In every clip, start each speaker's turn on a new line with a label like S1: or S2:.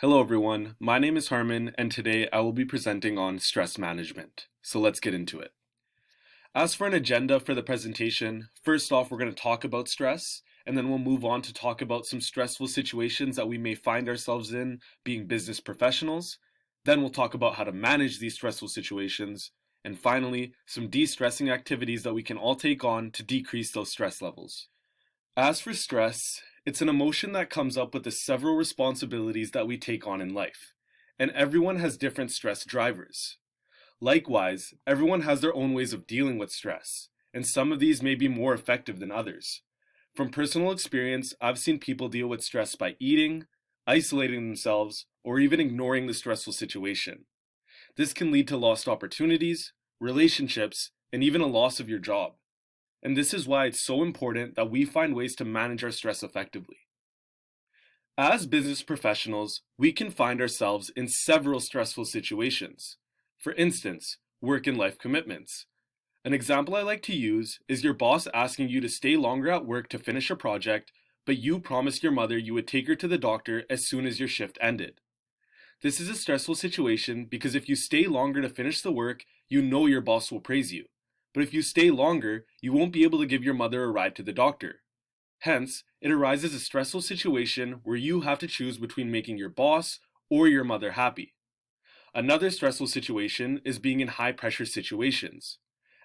S1: Hello everyone, my name is Harman and today I will be presenting on stress management. So let's get into it. As for an agenda for the presentation, first off we're going to talk about stress and then we'll move on to talk about some stressful situations that we may find ourselves in being business professionals. Then we'll talk about how to manage these stressful situations and finally some de-stressing activities that we can all take on to decrease those stress levels. As for stress, it's an emotion that comes up with the several responsibilities that we take on in life, and everyone has different stress drivers. Likewise, everyone has their own ways of dealing with stress, and some of these may be more effective than others. From personal experience, I've seen people deal with stress by eating, isolating themselves, or even ignoring the stressful situation. This can lead to lost opportunities, relationships, and even a loss of your job. And this is why it's so important that we find ways to manage our stress effectively. As business professionals, we can find ourselves in several stressful situations. For instance, work and life commitments. An example I like to use is your boss asking you to stay longer at work to finish a project, but you promised your mother you would take her to the doctor as soon as your shift ended. This is a stressful situation because if you stay longer to finish the work, you know your boss will praise you. But if you stay longer, you won't be able to give your mother a ride to the doctor. Hence, it arises a stressful situation where you have to choose between making your boss or your mother happy. Another stressful situation is being in high-pressure situations.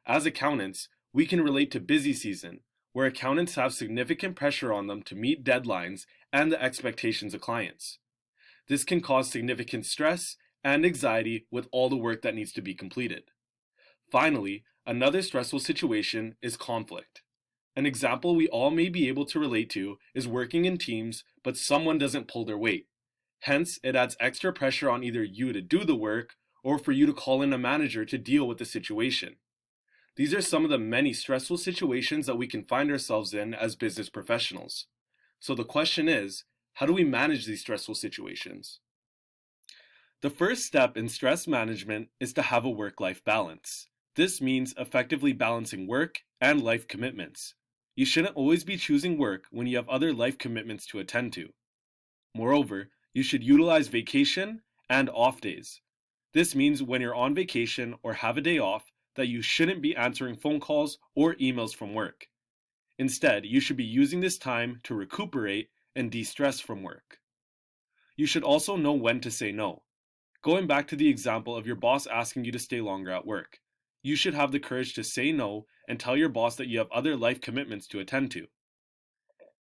S1: As accountants, we can relate to busy season, where accountants have significant pressure on them to meet deadlines and the expectations of clients. This can cause significant stress and anxiety with all the work that needs to be completed. Finally, another stressful situation is conflict. An example we all may be able to relate to is working in teams, but someone doesn't pull their weight. Hence, it adds extra pressure on either you to do the work or for you to call in a manager to deal with the situation. These are some of the many stressful situations that we can find ourselves in as business professionals. So the question is, how do we manage these stressful situations? The first step in stress management is to have a work-life balance. This means effectively balancing work and life commitments. You shouldn't always be choosing work when you have other life commitments to attend to. Moreover, you should utilize vacation and off days. This means when you're on vacation or have a day off that you shouldn't be answering phone calls or emails from work. Instead, you should be using this time to recuperate and de-stress from work. You should also know when to say no. Going back to the example of your boss asking you to stay longer at work, you should have the courage to say no and tell your boss that you have other life commitments to attend to.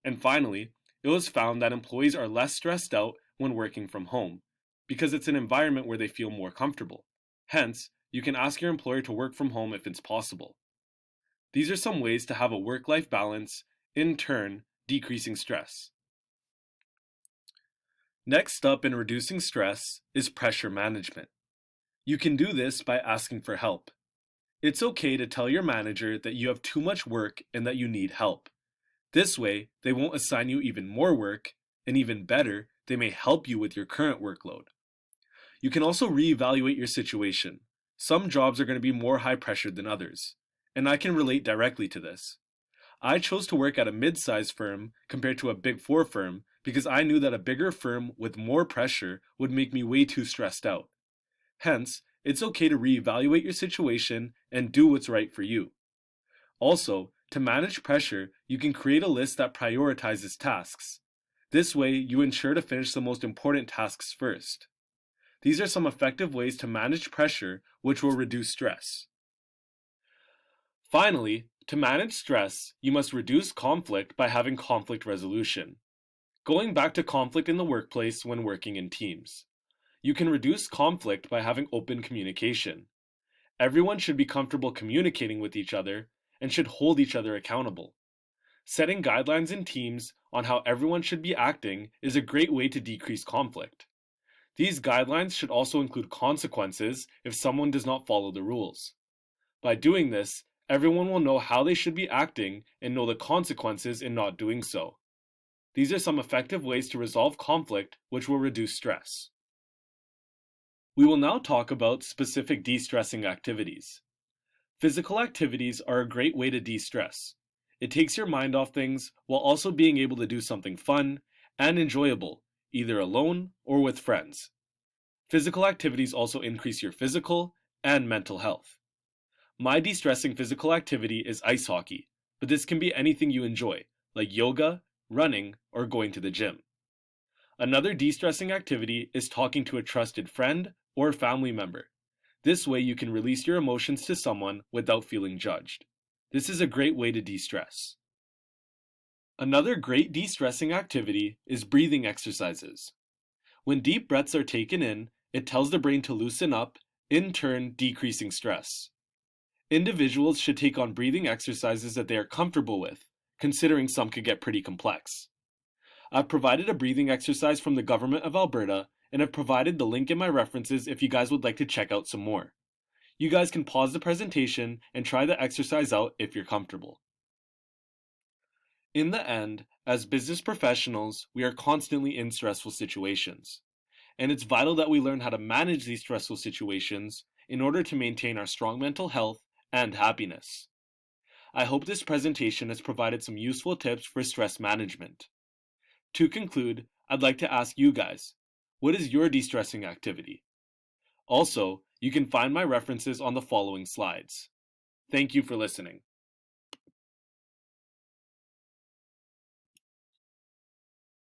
S1: And finally, it was found that employees are less stressed out when working from home, because it's an environment where they feel more comfortable. Hence, you can ask your employer to work from home if it's possible. These are some ways to have a work-life balance, in turn, decreasing stress. Next up in reducing stress is pressure management. You can do this by asking for help. It's okay to tell your manager that you have too much work and that you need help. This way, they won't assign you even more work, and even better, they may help you with your current workload. You can also reevaluate your situation. Some jobs are going to be more high pressured than others, and I can relate directly to this. I chose to work at a mid-sized firm compared to a Big Four firm because I knew that a bigger firm with more pressure would make me way too stressed out. Hence, it's okay to reevaluate your situation and do what's right for you. Also, to manage pressure, you can create a list that prioritizes tasks. This way, you ensure to finish the most important tasks first. These are some effective ways to manage pressure, which will reduce stress. Finally, to manage stress, you must reduce conflict by having conflict resolution. Going back to conflict in the workplace when working in teams. You can reduce conflict by having open communication. Everyone should be comfortable communicating with each other and should hold each other accountable. Setting guidelines in teams on how everyone should be acting is a great way to decrease conflict. These guidelines should also include consequences if someone does not follow the rules. By doing this, everyone will know how they should be acting and know the consequences in not doing so. These are some effective ways to resolve conflict which will reduce stress. We will now talk about specific de-stressing activities. Physical activities are a great way to de-stress. It takes your mind off things while also being able to do something fun and enjoyable, either alone or with friends. Physical activities also increase your physical and mental health. My de-stressing physical activity is ice hockey, but this can be anything you enjoy, like yoga, running, or going to the gym. Another de-stressing activity is talking to a trusted friend or family member. This way you can release your emotions to someone without feeling judged. This is a great way to de-stress. Another great de-stressing activity is breathing exercises. When deep breaths are taken in, it tells the brain to loosen up, in turn decreasing stress. Individuals should take on breathing exercises that they are comfortable with, considering some could get pretty complex. I've provided a breathing exercise from the Government of Alberta, and I've provided the link in my references if you guys would like to check out some more. You guys can pause the presentation and try the exercise out if you're comfortable. In the end, as business professionals, we are constantly in stressful situations. And it's vital that we learn how to manage these stressful situations in order to maintain our strong mental health and happiness. I hope this presentation has provided some useful tips for stress management. To conclude, I'd like to ask you guys, what is your de-stressing activity? Also, you can find my references on the following slides. Thank you for listening.